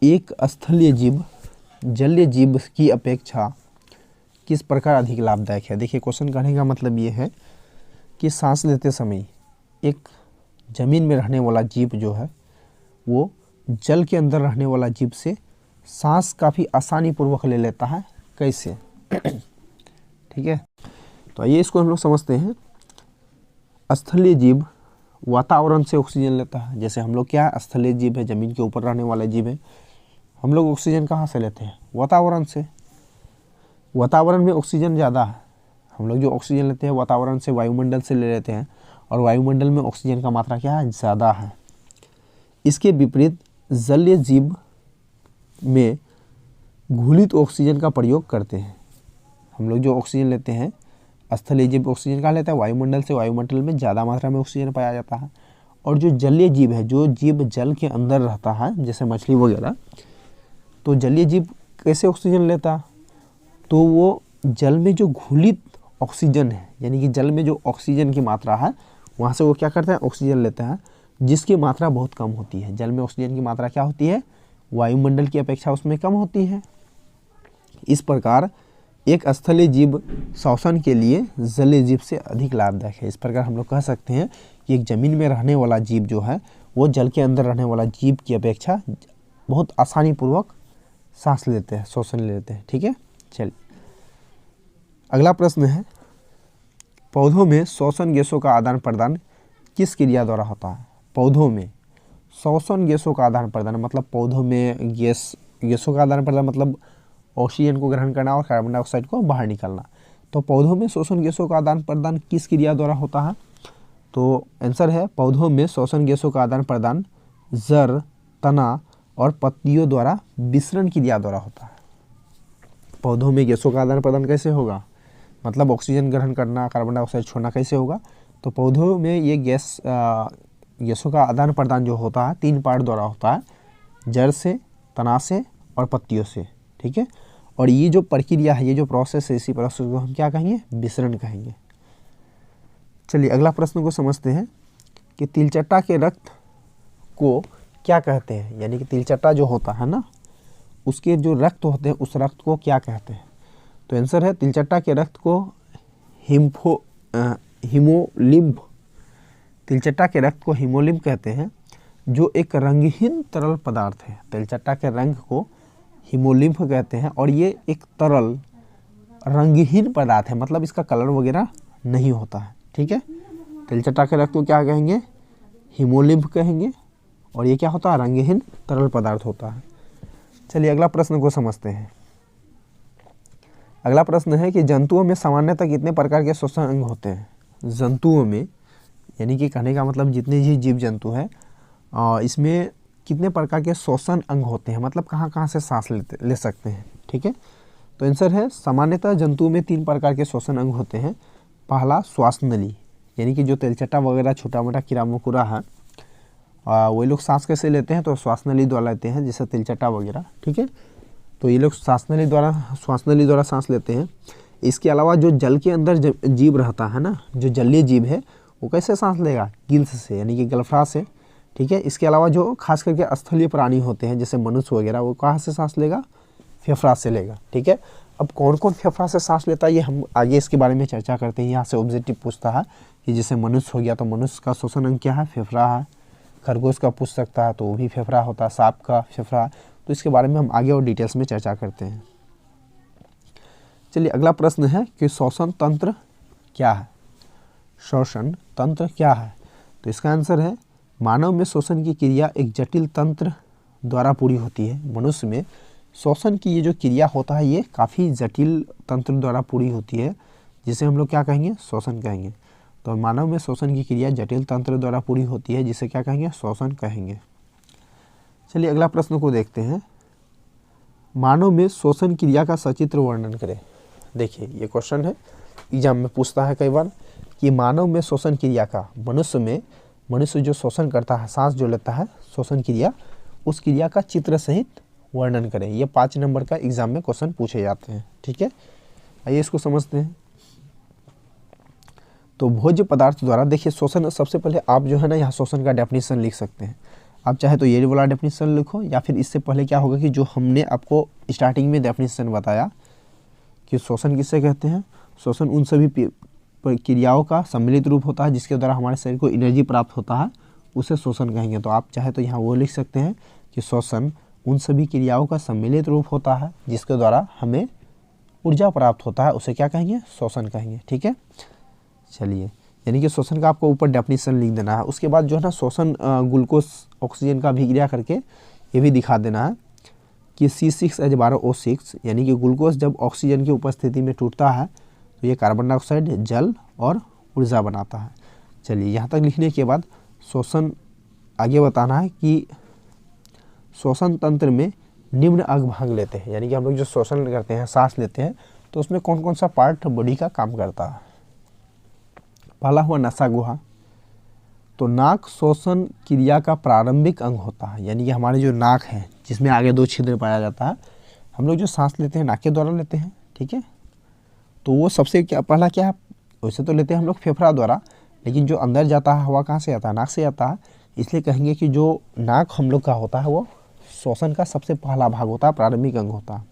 एक स्थलीय जीव जलीय जीव की अपेक्षा किस प्रकार अधिक लाभदायक है। देखिए क्वेश्चन कहने का मतलब ये है कि सांस लेते समय एक ज़मीन में रहने वाला जीव जो है वो जल के अंदर रहने वाला जीव से सांस काफ़ी आसानी पूर्वक ले लेता है, कैसे? ठीक है, तो आइए इसको हम लोग समझते हैं। स्थलीय जीव वातावरण से ऑक्सीजन लेता है। जैसे हम लोग क्या है, स्थलीय जीव है, ज़मीन के ऊपर रहने वाला जीव है। हम लोग ऑक्सीजन कहाँ से लेते हैं? वातावरण से। वातावरण में ऑक्सीजन ज़्यादा है। हम लोग जो ऑक्सीजन लेते हैं वातावरण से, वायुमंडल से ले लेते हैं, और वायुमंडल में ऑक्सीजन का मात्रा क्या है? ज़्यादा है। इसके विपरीत जलीय जीव में घुलित ऑक्सीजन का प्रयोग करते हैं। हम लोग जो ऑक्सीजन लेते हैं, स्थलीय जीव ऑक्सीजन का लेता है वायुमंडल से, वायुमंडल में ज़्यादा मात्रा में ऑक्सीजन पाया जाता है। और जो जलीय जीव है, जो जीव जल के अंदर रहता है, जैसे मछली वगैरह, तो जलीय जीव कैसे ऑक्सीजन लेता? तो वो जल में जो घुलित ऑक्सीजन है, यानी कि जल में जो ऑक्सीजन की मात्रा है, वहाँ से वो क्या करता है? ऑक्सीजन लेता है, जिसकी मात्रा बहुत कम होती है। जल में ऑक्सीजन की मात्रा क्या होती है? वायुमंडल की अपेक्षा उसमें कम होती है। इस प्रकार एक स्थलीय जीव श्वसन के लिए जलीय जीव से अधिक लाभदायक है। इस प्रकार हम लोग कह सकते हैं कि एक ज़मीन में रहने वाला जीव जो है, वो जल के अंदर रहने वाला जीव की अपेक्षा बहुत आसानी पूर्वक सांस लेते हैं, श्वसन लेते हैं। ठीक है, चलिए अगला प्रश्न है, पौधों में श्वसन गैसों का आदान प्रदान किस क्रिया द्वारा होता है? पौधों में श्वसन गैसों का आदान प्रदान मतलब पौधों में गैसों का आदान प्रदान मतलब ऑक्सीजन को ग्रहण करना और कार्बन डाइऑक्साइड को बाहर निकालना। तो पौधों में श्वसन गैसों का आदान प्रदान किस क्रिया द्वारा होता है? तो आंसर है, पौधों में श्वसन गैसों का आदान प्रदान जड़, तना और पत्तियों द्वारा विसरण क्रिया द्वारा होता है। पौधों में गैसों का आदान प्रदान कैसे होगा? मतलब ऑक्सीजन ग्रहण करना, कार्बन डाइऑक्साइड छोड़ना कैसे होगा? तो पौधों में ये गैसों का आदान प्रदान जो होता है 3 पार्ट द्वारा होता है, जड़ से, तना से और पत्तियों से। ठीक है, और ये जो प्रक्रिया है, ये जो प्रोसेस है, इसी प्रोसेस को हम क्या कहेंगे? विसरण कहेंगे। चलिए अगला प्रश्न को समझते हैं कि तिलचट्टा के रक्त को क्या कहते हैं? यानी कि तिलचट्टा जो होता है ना, उसके जो रक्त होते हैं, उस रक्त को क्या कहते हैं? तो आंसर है, तिलचट्टा के रक्त को हीमोलिम्फ, तिलचट्टा के रक्त को हीमोलिम्फ कहते हैं, जो एक रंगहीन तरल पदार्थ है। तिलचट्टा के रंग को हीमोलिम्फ कहते हैं, और ये एक तरल रंगहीन पदार्थ है, मतलब इसका कलर वगैरह नहीं होता है। ठीक है, तिलचट्टा के रक्त को क्या कहेंगे? हीमोलिम्फ कहेंगे, और ये क्या होता है? रंगहीन तरल पदार्थ होता है। चलिए अगला प्रश्न को समझते हैं। अगला प्रश्न है कि जंतुओं में सामान्यतः कितने प्रकार के श्वसन अंग होते हैं? जंतुओं में, यानी कि कहने का मतलब जितने भी जीव जंतु हैं, इसमें कितने प्रकार के श्वसन अंग होते हैं, मतलब कहाँ कहाँ से सांस ले सकते हैं। ठीक है, तो आंसर है, सामान्यतः जंतुओं में 3 प्रकार के श्वसन अंग होते हैं। पहला श्वास नली, यानी कि जो तिलचट्टा वगैरह छोटा मोटा कीड़ा मकोड़ा है, वही लोग सांस कैसे लेते हैं? तो श्वास नली द्वारा लेते हैं, जैसे तिलचट्टा वगैरह। ठीक है, तो ये लोग श्वास नली द्वारा सांस लेते हैं। इसके अलावा जो जल के अंदर जीव रहता है ना, जो जलीय जीव है, वो कैसे सांस लेगा? गिल्स से, यानी कि गलफड़ा से। ठीक है, इसके अलावा जो खास करके स्थलीय प्राणी होते हैं, जैसे मनुष्य वगैरह, वो कहाँ से सांस लेगा? फेफड़ा से लेगा। ठीक है, अब कौन कौन फेफड़ा से सांस लेता है, ये हम आगे इसके बारे में चर्चा करते हैं। यहाँ से ऑब्जेक्टिव पूछता है कि जैसे मनुष्य हो गया, तो मनुष्य का श्वसन अंग क्या है? फेफड़ा है। खरगोश का पूछ सकता है, तो वो भी फेफड़ा होता है। सांप का फेफड़ा, तो इसके बारे में हम आगे और डिटेल्स में चर्चा करते हैं। चलिए अगला प्रश्न है कि श्वसन तंत्र क्या है? श्वसन तंत्र क्या है? तो इसका आंसर है, मानव में श्वसन की क्रिया एक जटिल तंत्र द्वारा पूरी होती है। मनुष्य में श्वसन की ये जो क्रिया होता है, ये काफ़ी जटिल तंत्र द्वारा पूरी होती है, जिसे हम लोग क्या कहेंगे? श्वसन कहेंगे। तो मानव में श्वसन की क्रिया जटिल तंत्र द्वारा पूरी होती है, जिसे क्या कहेंगे? श्वसन कहेंगे। चलिए अगला प्रश्न को देखते हैं। मानव में श्वसन क्रिया का सचित्र वर्णन करें। देखिए ये क्वेश्चन है, एग्जाम में पूछता है कई बार कि मानव में श्वसन क्रिया का, मनुष्य जो श्वसन करता है, सांस जो लेता है, श्वसन क्रिया, उस क्रिया का चित्र सहित वर्णन करें। ये 5 नंबर का एग्जाम में क्वेश्चन पूछे जाते हैं। ठीक है, आइए इसको समझते हैं। तो भोज्य पदार्थ द्वारा, देखिए श्वसन, सबसे पहले आप जो है ना यहाँ श्वसन का डेफिनेशन लिख सकते हैं। आप चाहे तो ये वाला डेफिनेशन लिखो, या फिर इससे पहले क्या होगा कि जो हमने आपको स्टार्टिंग में डेफिनेशन बताया कि श्वसन किससे कहते हैं। श्वसन उन सभी क्रियाओं का सम्मिलित रूप होता है जिसके द्वारा हमारे शरीर को एनर्जी प्राप्त होता है, उसे श्वसन कहेंगे। तो आप चाहे तो यहाँ वो लिख सकते हैं, कि श्वसन उन सभी क्रियाओं का सम्मिलित रूप होता है जिसके द्वारा हमें ऊर्जा प्राप्त होता है, उसे क्या कहेंगे, श्वसन कहेंगे। ठीक है, चलिए, यानी कि श्वसन का आपको ऊपर डेफिनेशन लिख देना है। उसके बाद जो है ना श्वसन ग्लूकोज ऑक्सीजन का अभिक्रिया करके ये भी दिखा देना है कि C6H12O6 यानी कि ग्लूकोज जब ऑक्सीजन की उपस्थिति में टूटता है तो ये कार्बन डाइऑक्साइड, जल और ऊर्जा बनाता है। चलिए, यहाँ तक लिखने के बाद श्वसन आगे बताना है कि श्वसन तंत्र में निम्न अंग भाग लेते हैं, यानी कि हम लोग जो श्वसन करते हैं, सांस लेते हैं, तो उसमें कौन कौन सा पार्ट बॉडी का काम करता है। पहला हुआ नसा गुहा। तो नाक श्वसन क्रिया का प्रारंभिक अंग होता है, यानी कि हमारे जो नाक है जिसमें आगे 2 छिद्र पाया जाता है, हम लोग जो सांस लेते हैं नाक के द्वारा लेते हैं। ठीक है, तो वो सबसे पहला क्या है, वैसे तो लेते हैं हम लोग फेफड़ा द्वारा, लेकिन जो अंदर जाता है हवा कहाँ से आता है, नाक से आता है। इसलिए कहेंगे कि जो नाक हम लोग का होता है वो श्वसन का सबसे पहला भाग होता है, प्रारंभिक अंग होता है,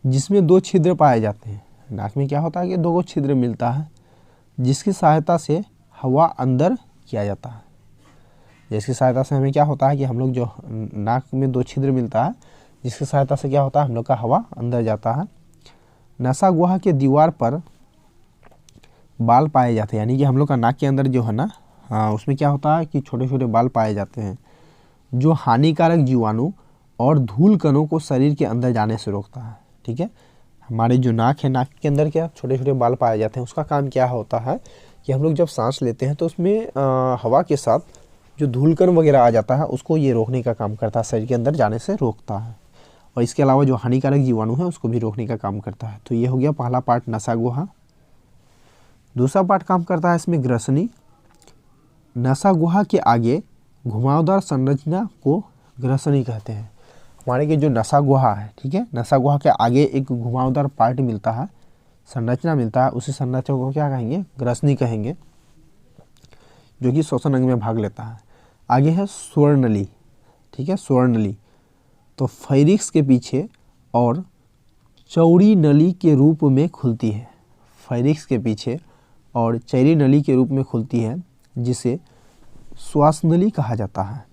जिसमें 2 छिद्र पाए जाते हैं। नाक में क्या होता है कि 2 छिद्र मिलता है जिसकी सहायता से हवा अंदर किया जाता है। जिसकी सहायता से हमें क्या होता है कि हम लोग जो नाक में 2 छिद्र मिलता है जिसकी सहायता से क्या होता है हम लोग का हवा अंदर जाता है। नसा गुहा के दीवार पर बाल पाए जाते हैं, यानी कि हम लोग का नाक के अंदर जो है ना, उसमें क्या होता है कि छोटे छोटे बाल पाए जाते हैं जो हानिकारक जीवाणु और धूल कणों को शरीर के अंदर जाने से रोकता है। ठीक है, हमारे जो नाक है, नाक के अंदर क्या छोटे छोटे बाल पाए जाते हैं, उसका काम क्या होता है कि हम लोग जब सांस लेते हैं तो उसमें हवा के साथ जो धूल कण वगैरह आ जाता है उसको ये रोकने का काम करता है, शरीर के अंदर जाने से रोकता है। और इसके अलावा जो हानिकारक जीवाणु है उसको भी रोकने का काम करता है। तो ये हो गया पहला पार्ट नसा गुहा। दूसरा पार्ट काम करता है इसमें ग्रसनी। नसा गुहा के आगे घुमावदार संरचना को ग्रसनी कहते हैं। हमारे के जो नसा गुहा है, ठीक है, नसा गुहा के आगे एक घुमावदार पार्ट मिलता है, संरचना मिलता है, उसी संरचना को क्या कहेंगे, ग्रसनी कहेंगे, जो कि श्वसन अंग में भाग लेता है। आगे है स्वर्णनली। ठीक है, स्वर्णनली तो फाइरिक्स के पीछे और चौड़ी नली के रूप में खुलती है। फाइरिक्स के पीछे और चौड़ी नली के रूप में खुलती है, जिसे श्वास नली कहा जाता है।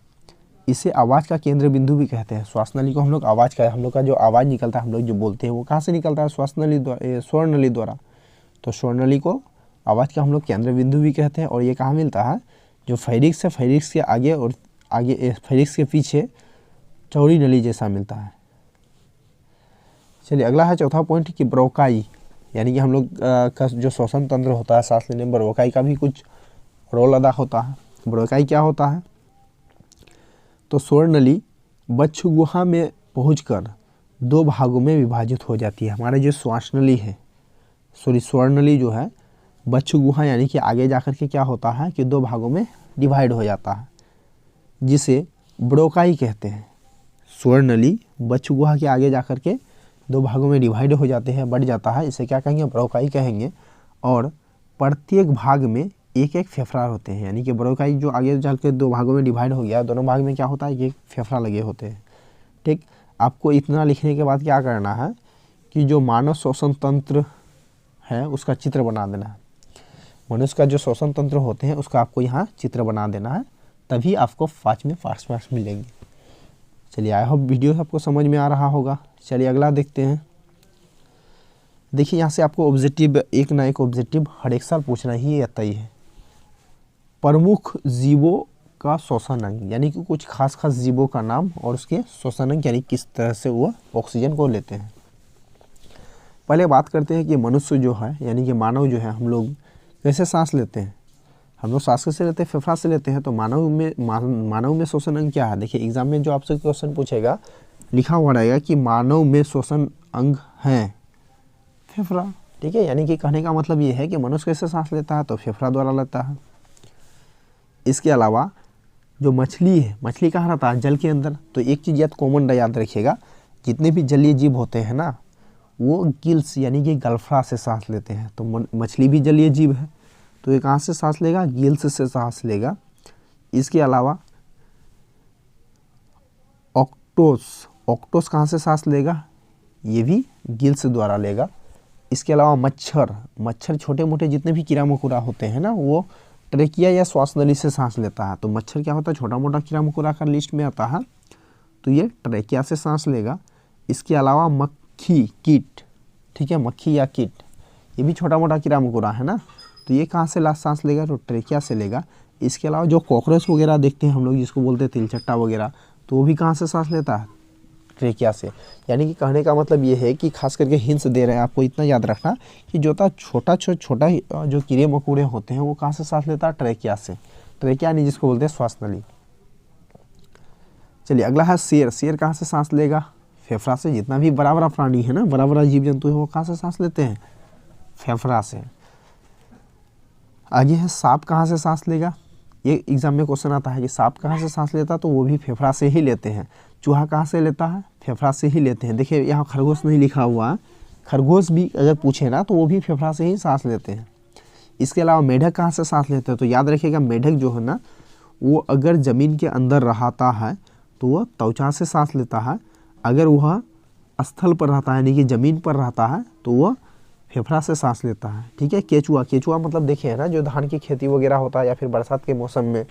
इसे आवाज़ का केंद्र बिंदु भी कहते हैं। श्वास नली को हम लोग आवाज़ का, हम लोग का जो आवाज़ निकलता है, हम लोग जो बोलते हैं वो कहाँ से निकलता है, श्वास नली द्वारा, स्वर्ण नली द्वारा। तो स्वर्ण नली को आवाज़ का हम लोग केंद्र बिंदु भी कहते हैं। और ये कहाँ मिलता है, जो फाइरिक्स है, फाइरिक्स के आगे और आगे फाइरिक्स के पीछे चौड़ी नली जैसा मिलता है। चलिए, अगला है चौथा पॉइंट कि ब्रोकाई, यानी कि हम लोग का जो श्वसन तंत्र होता है, सांस लेने में ब्रोकाई का भी कुछ रोल अदा होता है। ब्रोकाई क्या होता है, तो स्वर्णनली बच्छु गुहा में पहुंचकर 2 भागों में विभाजित हो जाती है। हमारे जो श्वासनली है, स्वर्णनली जो है बच्छु गुहा यानी कि आगे जाकर के क्या होता है कि 2 भागों में डिवाइड हो जाता है, जिसे ब्रोकाई कहते हैं। स्वर्णनली बच्छु गुहा के आगे जाकर के 2 भागों में डिवाइड हो जाते हैं, बढ़ जाता है, इसे क्या कहेंगे, ब्रोकाई कहेंगे। और प्रत्येक भाग में एक एक फेफड़ा होते हैं, यानी कि ब्रोकाई जो आगे चल के 2 भागों में डिवाइड हो गया, दोनों भाग में क्या होता है, एक फेफड़ा लगे होते हैं। ठीक, आपको इतना लिखने के बाद क्या करना है कि जो मानव श्वसन तंत्र है उसका चित्र बना देना है। मनुष्य का जो श्वसन तंत्र होते हैं उसका आपको यहाँ चित्र बना देना है, तभी आपको 5 में पास मिलेंगे। चलिए, आई होप वीडियो आपको समझ में आ रहा होगा। चलिए अगला देखते हैं। देखिए, यहाँ से आपको ऑब्जेक्टिव, एक ना एक ऑब्जेक्टिव हर एक साल पूछना ही तय है। प्रमुख जीवों का श्वसन अंग, यानी कि कुछ खास जीवों का नाम और उसके श्वसन अंग, यानी किस तरह से वो ऑक्सीजन को लेते हैं। पहले बात करते हैं कि मनुष्य जो है, यानी कि मानव जो है, हम लोग कैसे सांस लेते हैं। हम लोग सांस कैसे लेते हैं, फेफड़ा से लेते हैं। तो मानव में श्वसन अंग क्या है। देखिए, एग्जाम में जो आपसे क्वेश्चन पूछेगा, लिखा हुआ रहेगा कि मानव में श्वसन अंग है फेफड़ा। ठीक है, यानी कि कहने का मतलब ये है कि मनुष्य कैसे सांस लेता है, तो फेफड़ा द्वारा लेता है। इसके अलावा जो मछली है, मछली कहाँ रहता है, जल के अंदर। तो एक चीज़ याद कॉमन याद रखिएगा, जितने भी जलीय जीव होते हैं ना, वो गिल्स यानी कि गलफड़ा से सांस लेते हैं। तो मछली भी जलीय जीव है, तो ये कहाँ से सांस लेगा, गिल्स से सांस लेगा। इसके अलावा ऑक्टोस कहाँ से सांस लेगा, ये भी गिल्स द्वारा लेगा। इसके अलावा मच्छर छोटे मोटे जितने भी कीड़ा मकोड़ा होते हैं ना, वो ट्रेकिया या श्वास नली से सांस लेता है। तो मच्छर क्या होता है, छोटा मोटा कीड़ा मकोड़ा का लिस्ट में आता है, तो ये ट्रेकिया से सांस लेगा। इसके अलावा मक्खी, कीट, ठीक है, मक्खी या कीट, ये भी छोटा मोटा कीड़ा मकोड़ा है ना, तो ये कहाँ से सांस लेगा, तो ट्रेकिया से लेगा। इसके अलावा जो कॉकरोच वगैरह देखते हैं हम लोग, जिसको बोलते हैं तिलचट्टा वगैरह, तो वो भी कहाँ से सांस लेता है, ट्रेकिया से। यानी कि कहने का मतलब ये है कि खास करके हिंट्स दे रहे हैं आपको, इतना याद रखना कि जो छोटा जो कीड़े मकोड़े होते हैं वो कहाँ से सांस लेता है, ट्रेकिया से। ट्रेकिया नहीं, जिसको बोलते हैं श्वास नली। चलिए अगला है शेर। शेर कहाँ से सांस लेगा, फेफड़ा से। जितना भी बड़ा बड़ा प्राणी है ना, बड़ा बड़ा जीव जंतु है, वो कहाँ से सांस लेते हैं, फेफड़ा से। आगे है सांप कहाँ से सांस लेगा। ये एग्जाम में क्वेश्चन आता है कि सांप कहाँ से सांस लेता है, तो वो भी फेफड़ा से ही लेते हैं। चूहा कहाँ से लेता है, फेफड़ा से ही लेते हैं। देखिए यहाँ खरगोश नहीं लिखा हुआ है, खरगोश भी अगर पूछे ना तो वो भी फेफड़ा से ही सांस लेते हैं। इसके अलावा मेढक कहाँ से सांस लेते हैं, तो याद रखिएगा मेढक जो है ना, वो अगर ज़मीन के अंदर रहता है तो वह त्वचा से सांस लेता है। अगर वह स्थल पर रहता है यानी कि ज़मीन पर रहता है तो वह फेफड़ा से सांस लेता है, ठीक है। केचुआ, केचुआ मतलब देखिए है ना, जो धान की खेती वगैरह होता है या फिर बरसात के मौसम में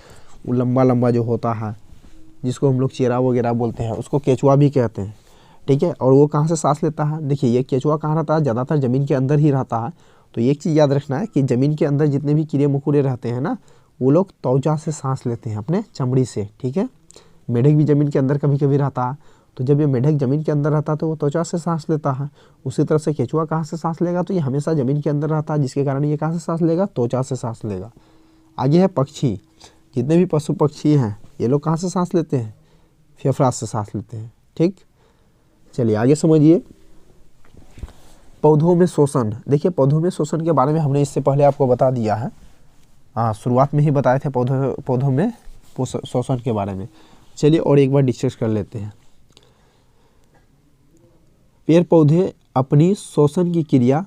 वो लंबा लंबा जो होता है, जिसको हम लोग चेरा वगैरह बोलते हैं, उसको केचुआ भी कहते हैं, ठीक है। और वो कहाँ से सांस लेता है, देखिए ये केचुआ कहाँ रहता है, ज़्यादातर ज़मीन के अंदर ही रहता है। तो एक चीज़ याद रखना है कि ज़मीन के अंदर जितने भी कीड़े मकोड़े रहते हैं ना, वो लोग त्वचा से सांस लेते हैं, अपने चमड़ी से, ठीक है। मेढक भी ज़मीन के अंदर कभी कभी रहता है, तो जब ये मेढक ज़मीन के अंदर रहता है तो वो त्वचा से सांस लेता है। उसी तरह से केचुआ कहाँ से सांस लेगा, तो ये हमेशा ज़मीन के अंदर रहता है, जिसके कारण ये कहाँ से सांस लेगा, त्वचा से सांस लेगा। आगे है पक्षी। जितने भी पशु पक्षी हैं ये लोग कहाँ से सांस लेते हैं, फेफड़ा से सांस लेते हैं, ठीक। चलिए आगे समझिए, पौधों में शोषण। देखिए पौधों में शोषण के बारे में हमने इससे पहले आपको बता दिया है, हाँ शुरुआत में ही बताए थे पौधों में शोषण के बारे में। चलिए और एक बार डिस्कस कर लेते हैं। पेड़ पौधे अपनी शोषण की क्रिया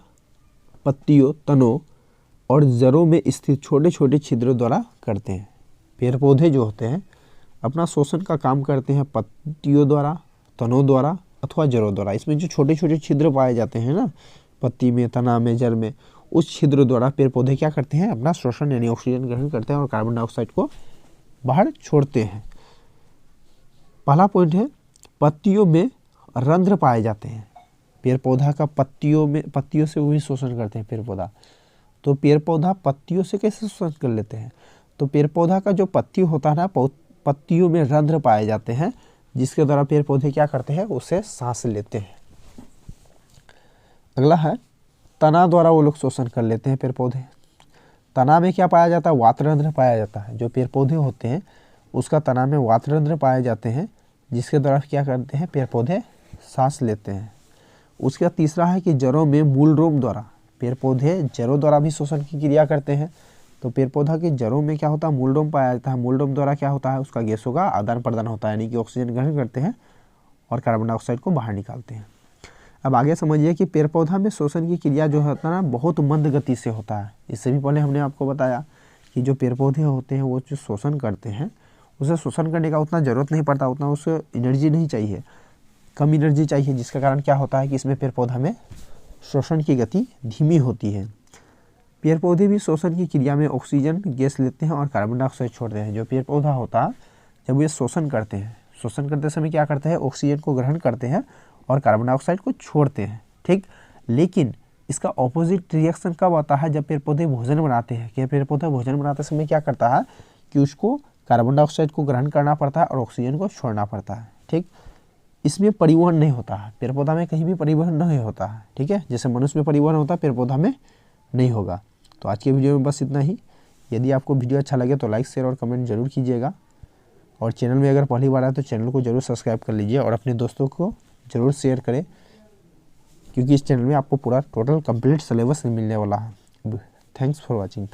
पत्तियों, तनों और जड़ों में स्थित छोटे छोटे छिद्रों द्वारा करते हैं। पेड़ पौधे जो होते हैं अपना शोषण का काम करते हैं पत्तियों द्वारा, तनों द्वारा अथवा जड़ों द्वारा। इसमें जो छोटे छोटे छिद्र पाए जाते हैं ना, पत्ती में, तना में, जड़ में, उस छिद्र द्वारा पेड़ पौधे क्या करते हैं, अपना शोषण यानी ऑक्सीजन ग्रहण करते हैं और कार्बन डाइऑक्साइड को बाहर छोड़ते हैं। पहला पॉइंट है, पत्तियों में रंध्र पाए जाते हैं। पेड़ पौधा का पत्तियों से वो भी शोषण करते हैं पेड़ पौधा। तो पेड़ पौधा पत्तियों से कैसे शोषण कर लेते हैं, तो पेड़ पौधा का जो पत्ती होता है ना, पत्तियों में रंध्र पाए जाते हैं, जिसके द्वारा पेड़ पौधे क्या करते हैं, उससे सांस लेते हैं। अगला है तना द्वारा वो लोग शोषण कर लेते हैं पेड़ पौधे। तना में क्या पाया जाता है, वातरंध्र पाया जाता है। जो पेड़ पौधे होते हैं उसका तना में वातरंध्र पाए जाते हैं, जिसके द्वारा क्या करते हैं, पेड़ पौधे सांस लेते हैं। उसका तीसरा है कि जड़ों में मूलरोम द्वारा, पेड़ पौधे जड़ों द्वारा भी शोषण की क्रिया करते हैं। तो पेड़ पौधा की जड़ों में क्या होता है, मूलरोम पाया जाता है। मूलरोम द्वारा क्या होता है, उसका गैसों का आदान प्रदान होता है, यानी कि ऑक्सीजन ग्रहण करते हैं और कार्बन डाइऑक्साइड को बाहर निकालते हैं। अब आगे समझिए कि पेड़ पौधा में शोषण की क्रिया जो होता है ना, बहुत मंद गति से होता है। इससे भी पहले हमने आपको बताया कि जो पेड़ पौधे होते हैं वो जो शोषण करते हैं, उसे शोषण करने का उतना ज़रूरत नहीं पड़ता, उतना उसे एनर्जी नहीं चाहिए, कम एनर्जी चाहिए, जिसके कारण क्या होता है कि इसमें पेड़ पौधा में शोषण की गति धीमी होती है। पेड़ पौधे भी शोषण की क्रिया में ऑक्सीजन गैस लेते हैं और कार्बन डाइऑक्साइड छोड़ते हैं। जो पेड़ पौधा होता है जब ये शोषण करते हैं, शोषण करते समय क्या करते हैं, ऑक्सीजन को ग्रहण करते हैं और कार्बन डाइऑक्साइड को छोड़ते हैं, ठीक। लेकिन इसका ऑपोजिट रिएक्शन कब आता है, जब पेड़ पौधे भोजन बनाते हैं। कि पेड़ पौधे भोजन बनाते समय क्या करता है कि उसको कार्बन डाइऑक्साइड को ग्रहण करना पड़ता है और ऑक्सीजन को छोड़ना पड़ता है, ठीक। इसमें परिवहन नहीं होता है, पेड़ पौधा में कहीं भी परिवहन नहीं होता है, ठीक है। जैसे मनुष्य में परिवहन होता है, पेड़ पौधा में नहीं होगा। तो आज के वीडियो में बस इतना ही। यदि आपको वीडियो अच्छा लगे तो लाइक, शेयर और कमेंट जरूर कीजिएगा। और चैनल में अगर पहली बार आए तो चैनल को जरूर सब्सक्राइब कर लीजिए और अपने दोस्तों को जरूर शेयर करें, क्योंकि इस चैनल में आपको पूरा टोटल कंप्लीट सिलेबस मिलने वाला है। Thanks for watching.